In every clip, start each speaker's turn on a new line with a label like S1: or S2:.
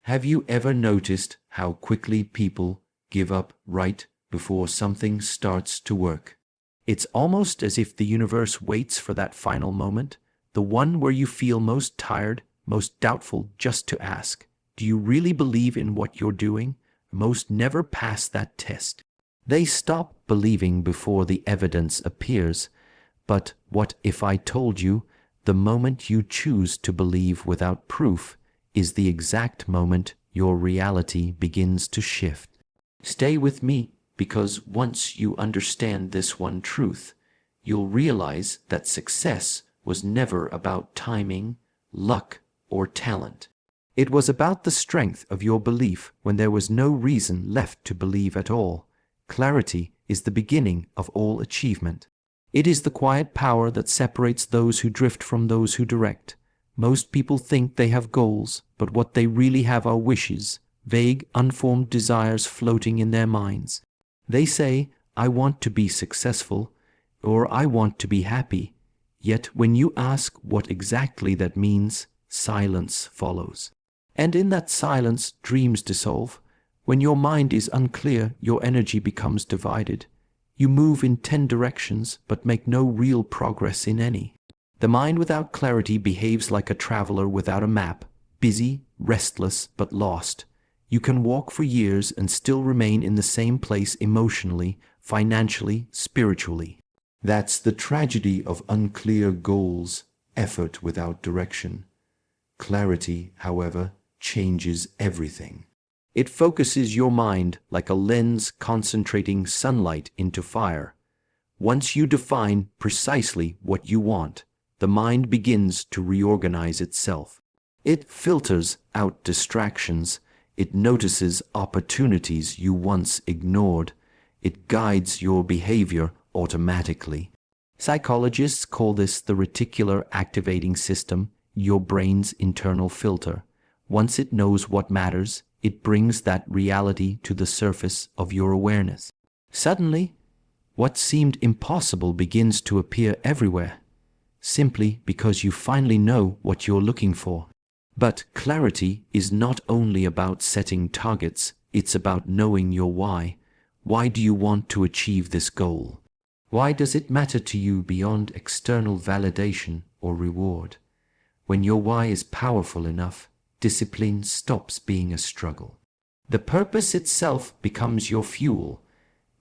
S1: Have you ever noticed how quickly people give up right before something starts to work? It's almost as if the universe waits for that final moment, the one where you feel most tired, most doubtful, just to ask, do you really believe in what you're doing? Most never pass that test. They stop believing before the evidence appears. But what if I told you the moment you choose to believe without proof is the exact moment your reality begins to shift? Stay with me, because once you understand this one truth, you'll realize that success was never about timing, luck, or talent. It was about the strength of your belief when there was no reason left to believe at all. Clarity is the beginning of all achievement. It is the quiet power that separates those who drift from those who direct. Most people think they have goals, but what they really have are wishes, vague, unformed desires floating in their minds. They say, I want to be successful, or I want to be happy. Yet when you ask what exactly that means, silence follows. And in that silence, dreams dissolve. When your mind is unclear, your energy becomes divided. You move in 10 directions, but make no real progress in any. The mind without clarity behaves like a traveler without a map, busy, restless, but lost. You can walk for years and still remain in the same place emotionally, financially, spiritually. That's the tragedy of unclear goals, effort without direction. Clarity, however, changes everything. It focuses your mind like a lens concentrating sunlight into fire. Once you define precisely what you want, the mind begins to reorganize itself. It filters out distractions. It notices opportunities you once ignored. It guides your behavior automatically. Psychologists call this the reticular activating system, your brain's internal filter. Once it knows what matters, it brings that reality to the surface of your awareness. Suddenly, what seemed impossible begins to appear everywhere, simply because you finally know what you're looking for. But clarity is not only about setting targets, it's about knowing your why. Why do you want to achieve this goal? Why does it matter to you beyond external validation or reward? When your why is powerful enough, discipline stops being a struggle. The purpose itself becomes your fuel.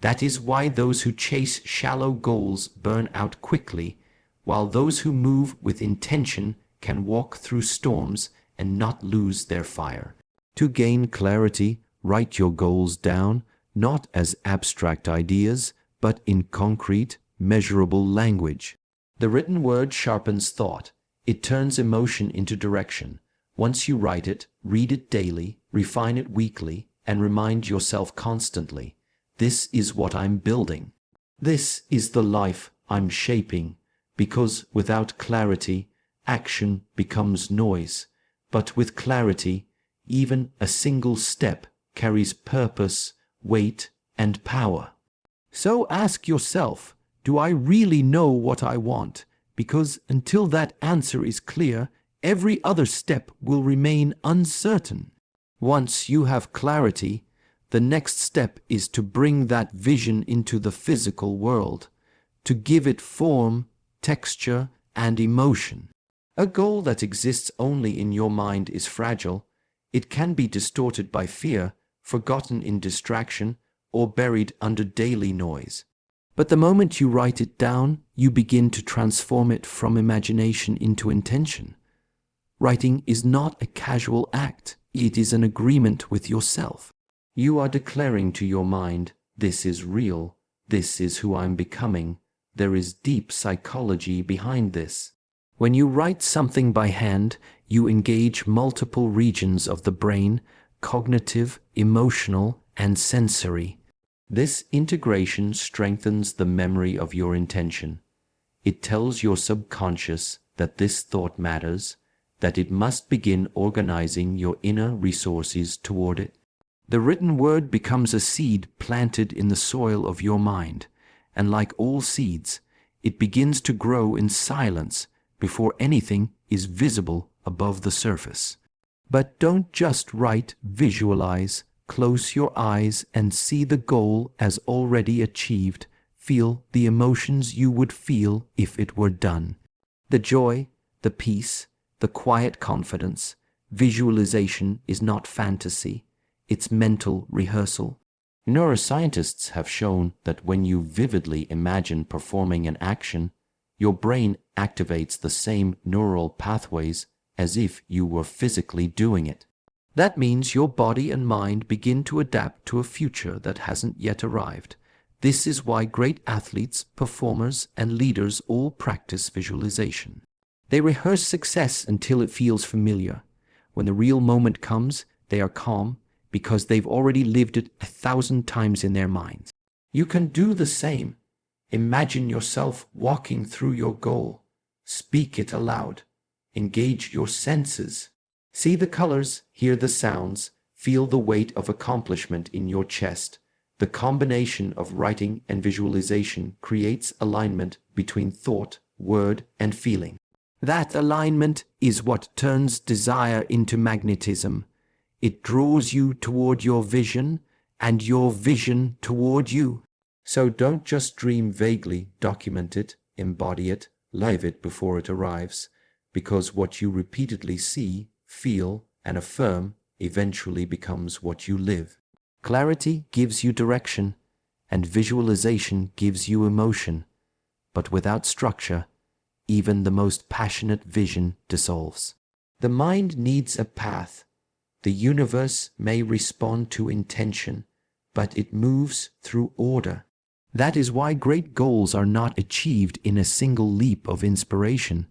S1: That is why those who chase shallow goals burn out quickly, while those who move with intention can walk through storms and not lose their fire. To gain clarity, write your goals down, not as abstract ideas, but in concrete, measurable language. The written word sharpens thought. It turns emotion into direction. Once you write it, read it daily, refine it weekly, and remind yourself constantly, this is what I'm building. This is the life I'm shaping. Because without clarity, action becomes noise. But with clarity, even a single step carries purpose, weight, and power. So ask yourself, do I really know what I want? Because until that answer is clear, every other step will remain uncertain. Once you have clarity, the next step is to bring that vision into the physical world, to give it form, texture, and emotion. A goal that exists only in your mind is fragile. It can be distorted by fear, forgotten in distraction, or buried under daily noise. But the moment you write it down, you begin to transform it from imagination into intention. Writing is not a casual act. It is an agreement with yourself. You are declaring to your mind, this is real. This is who I'm becoming. There is deep psychology behind this. When you write something by hand, you engage multiple regions of the brain, cognitive, emotional, and sensory. This integration strengthens the memory of your intention. It tells your subconscious that this thought matters, that it must begin organizing your inner resources toward it. The written word becomes a seed planted in the soil of your mind, and like all seeds, it begins to grow in silence before anything is visible above the surface. But don't just write, visualize. Close your eyes and see the goal as already achieved. Feel the emotions you would feel if it were done. The joy, the peace, the quiet confidence. Visualization is not fantasy, it's mental rehearsal. Neuroscientists have shown that when you vividly imagine performing an action, your brain activates the same neural pathways as if you were physically doing it. That means your body and mind begin to adapt to a future that hasn't yet arrived. This is why great athletes, performers, and leaders all practice visualization. They rehearse success until it feels familiar. When the real moment comes, they are calm because they've already lived it 1,000 times in their minds. You can do the same. Imagine yourself walking through your goal. Speak it aloud. Engage your senses. See the colors, hear the sounds, feel the weight of accomplishment in your chest. The combination of writing and visualization creates alignment between thought, word, and feeling. That alignment is what turns desire into magnetism. It draws you toward your vision and your vision toward you. So don't just dream vaguely, document it, embody it, live it before it arrives, because what you repeatedly see, feel, and affirm eventually becomes what you live. Clarity gives you direction, and visualization gives you emotion. But without structure, even the most passionate vision dissolves. The mind needs a path. The universe may respond to intention, but it moves through order. That is why great goals are not achieved in a single leap of inspiration.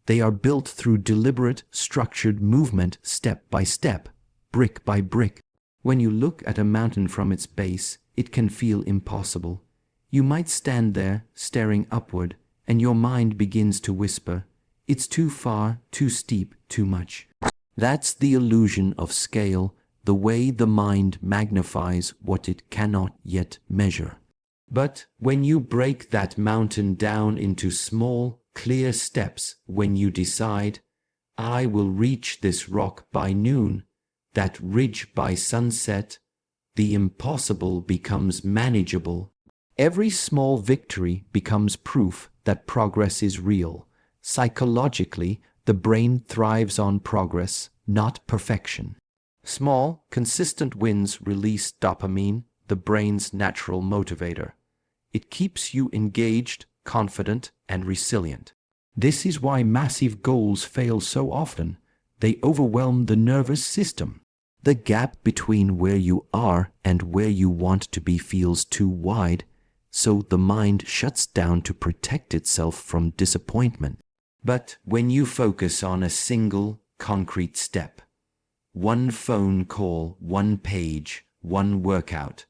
S1: They are built through deliberate, structured movement, step by step, brick by brick. When you look at a mountain from its base, it can feel impossible. You might stand there, staring upward, and your mind begins to whisper, "It's too far, too steep, too much." That's the illusion of scale, the way the mind magnifies what it cannot yet measure. But when you break that mountain down into small, clear steps, when you decide, "I will reach this rock by noon, that ridge by sunset," the impossible becomes manageable. Every small victory becomes proof that progress is real. Psychologically, the brain thrives on progress, not perfection. Small, consistent wins release dopamine, the brain's natural motivator. It keeps you engaged, confident, and resilient. This is why massive goals fail so often. They overwhelm the nervous system. The gap between where you are and where you want to be feels too wide, so the mind shuts down to protect itself from disappointment. But when you focus on a single, concrete step, one phone call, one page, one workout,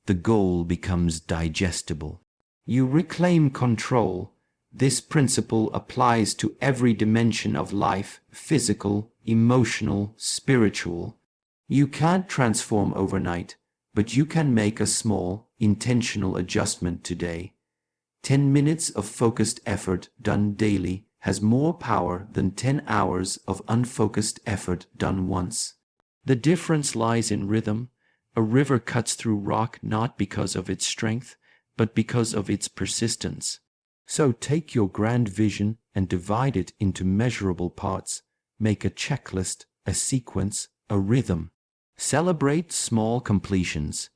S1: the goal becomes digestible. You reclaim control. This principle applies to every dimension of life, physical, emotional, spiritual. You can't transform overnight, but you can make a small, intentional adjustment today. 10 minutes of focused effort done daily has more power than 10 hours of unfocused effort done once. The difference lies in rhythm. A river cuts through rock not because of its strength, but because of its persistence. So take your grand vision and divide it into measurable parts. Make a checklist, a sequence, a rhythm. Celebrate small completions.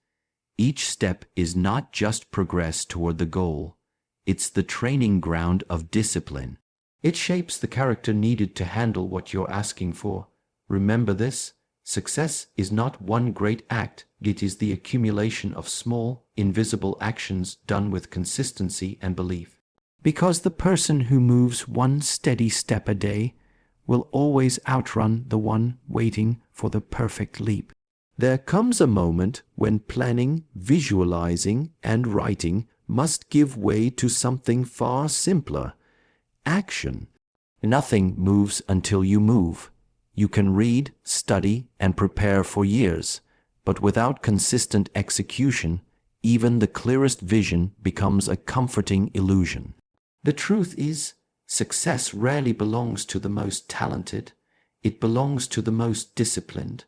S1: Each step is not just progress toward the goal. It's the training ground of discipline. It shapes the character needed to handle what you're asking for. Remember this: success is not one great act, it is the accumulation of small, invisible actions done with consistency and belief. Because the person who moves one steady step a day will always outrun the one waiting for the perfect leap. There comes a moment when planning, visualizing, and writing must give way to something far simpler: action. Nothing moves until you move. You can read, study, and prepare for years, but without consistent execution, even the clearest vision becomes a comforting illusion. The truth is, success rarely belongs to the most talented. It belongs to the most disciplined,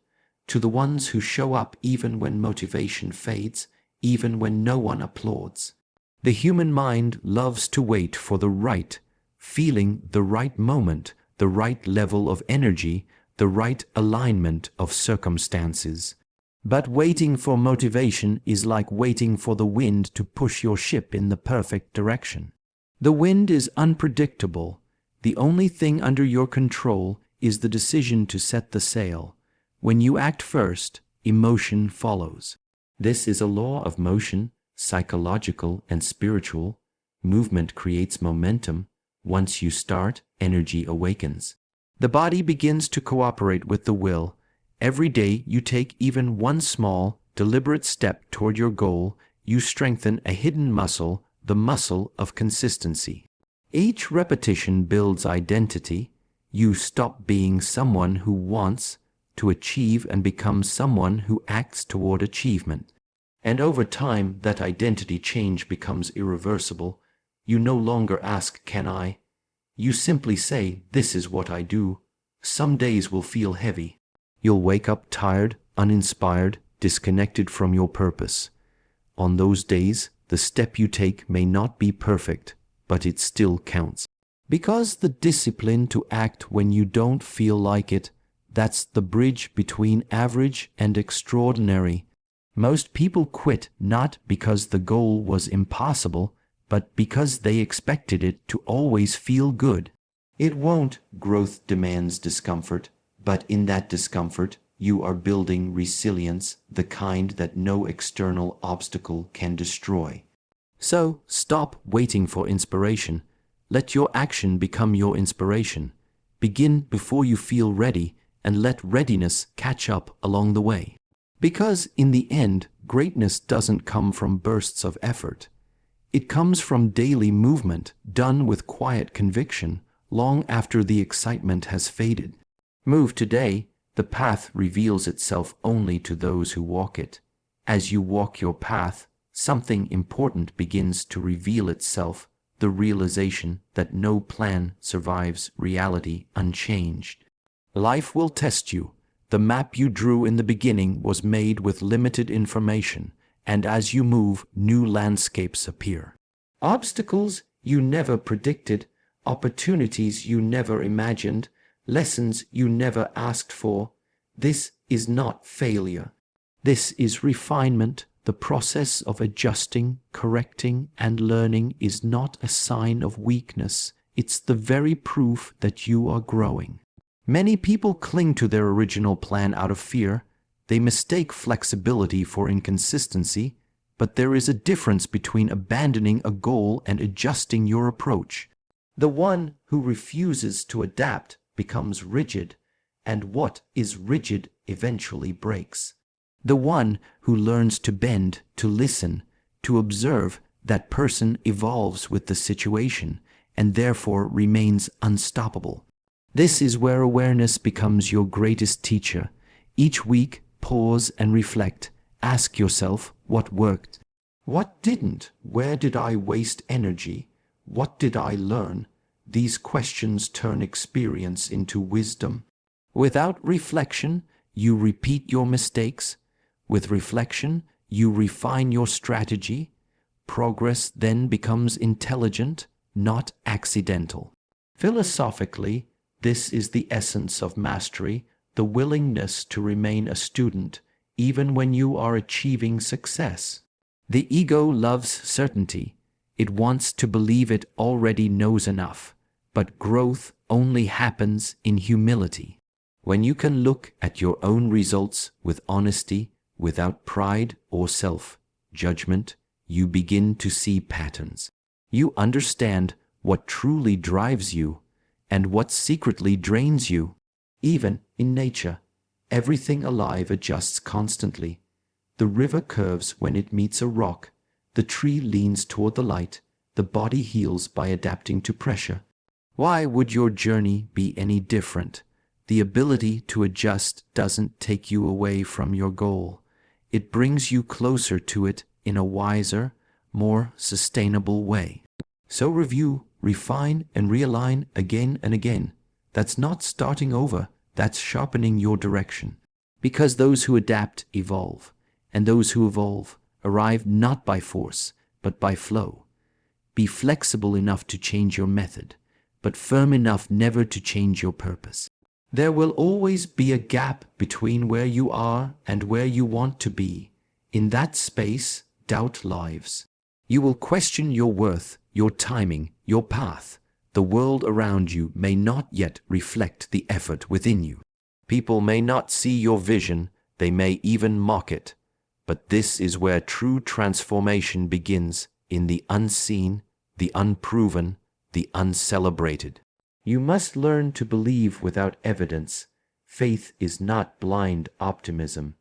S1: to the ones who show up even when motivation fades, even when no one applauds. The human mind loves to wait for the right feeling, the right moment, the right level of energy, the right alignment of circumstances. But waiting for motivation is like waiting for the wind to push your ship in the perfect direction. The wind is unpredictable. The only thing under your control is the decision to set the sail. When you act first, emotion follows. This is a law of motion, psychological and spiritual. Movement creates momentum. Once you start, energy awakens. The body begins to cooperate with the will. Every day you take even one small, deliberate step toward your goal, you strengthen a hidden muscle, the muscle of consistency. Each repetition builds identity. You stop being someone who wants to achieve and become someone who acts toward achievement. And over time, that identity change becomes irreversible. You no longer ask, "Can I?" You simply say, "This is what I do." Some days will feel heavy. You'll wake up tired, uninspired, disconnected from your purpose. On those days, the step you take may not be perfect, but it still counts. Because the discipline to act when you don't feel like it, that's the bridge between average and extraordinary. Most people quit not because the goal was impossible, but because they expected it to always feel good. It won't. Growth demands discomfort, but in that discomfort, you are building resilience, the kind that no external obstacle can destroy. So, stop waiting for inspiration. Let your action become your inspiration. Begin before you feel ready, and let readiness catch up along the way. Because in the end, greatness doesn't come from bursts of effort. It comes from daily movement, done with quiet conviction, long after the excitement has faded. Move today. The path reveals itself only to those who walk it. As you walk your path, something important begins to reveal itself, the realization that no plan survives reality unchanged. Life will test you. The map you drew in the beginning was made with limited information, and as you move, new landscapes appear. Obstacles you never predicted, opportunities you never imagined, lessons you never asked for. This is not failure. This is refinement. The process of adjusting, correcting, and learning is not a sign of weakness. It's the very proof that you are growing. Many people cling to their original plan out of fear. They mistake flexibility for inconsistency, but there is a difference between abandoning a goal and adjusting your approach. The one who refuses to adapt becomes rigid, and what is rigid eventually breaks. The one who learns to bend, to listen, to observe, that person evolves with the situation and therefore remains unstoppable. This is where awareness becomes your greatest teacher. Each week, pause and reflect. Ask yourself, what worked? What didn't? Where did I waste energy? What did I learn? These questions turn experience into wisdom. Without reflection, you repeat your mistakes. With reflection, you refine your strategy. Progress then becomes intelligent, not accidental. Philosophically, this is the essence of mastery, the willingness to remain a student, even when you are achieving success. The ego loves certainty. It wants to believe it already knows enough, but growth only happens in humility. When you can look at your own results with honesty, without pride or self-judgment, you begin to see patterns. You understand what truly drives you and what secretly drains you. Even in nature, everything alive adjusts constantly. The river curves when it meets a rock. The tree leans toward the light. The body heals by adapting to pressure. Why would your journey be any different? The ability to adjust doesn't take you away from your goal. It brings you closer to it in a wiser, more sustainable way. So review, refine, and realign again and again. That's not starting over. that's sharpening your direction. Because those who adapt evolve, and those who evolve arrive not by force, but by flow. Be flexible enough to change your method, but firm enough never to change your purpose. There will always be a gap between where you are and where you want to be. In that space, doubt lives. You will question your worth, your timing, your path. The world around you may not yet reflect the effort within you. People may not see your vision, they may even mock it. But this is where true transformation begins, in the unseen, the unproven, the uncelebrated. You must learn to believe without evidence. Faith is not blind optimism.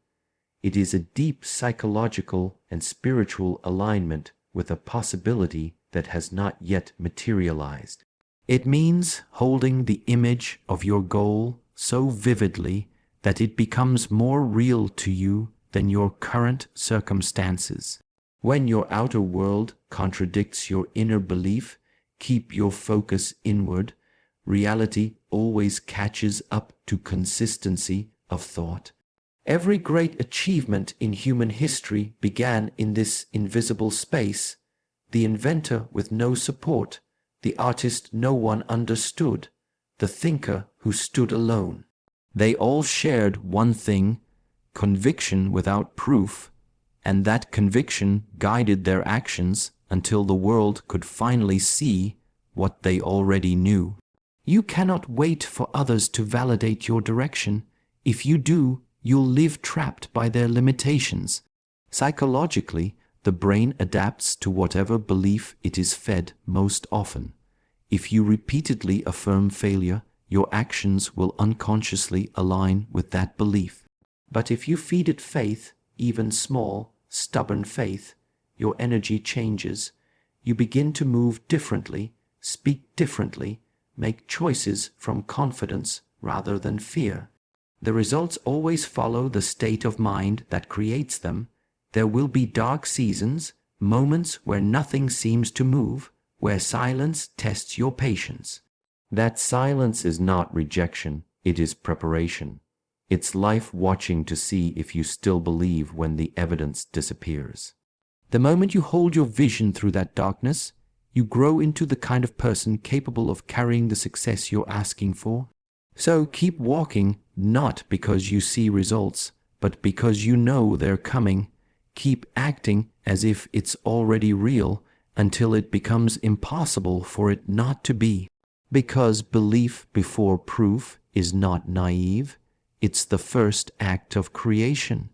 S1: It is a deep psychological and spiritual alignment with a possibility that has not yet materialized. It means holding the image of your goal so vividly that it becomes more real to you than your current circumstances. When your outer world contradicts your inner belief, keep your focus inward. Reality always catches up to consistency of thought. Every great achievement in human history began in this invisible space. The inventor with no support, the artist no one understood, the thinker who stood alone. They all shared one thing, conviction without proof, and that conviction guided their actions until the world could finally see what they already knew. You cannot wait for others to validate your direction. If you do, you'll live trapped by their limitations. Psychologically, the brain adapts to whatever belief it is fed most often. If you repeatedly affirm failure, your actions will unconsciously align with that belief. But if you feed it faith, even small, stubborn faith, your energy changes. You begin to move differently, speak differently, make choices from confidence rather than fear. The results always follow the state of mind that creates them. There will be dark seasons, moments where nothing seems to move, where silence tests your patience. That silence is not rejection, it is preparation. It's life watching to see if you still believe when the evidence disappears. The moment you hold your vision through that darkness, you grow into the kind of person capable of carrying the success you're asking for. So keep walking, not because you see results, but because you know they're coming. Keep acting as if it's already real until it becomes impossible for it not to be. Because belief before proof is not naive, it's the first act of creation.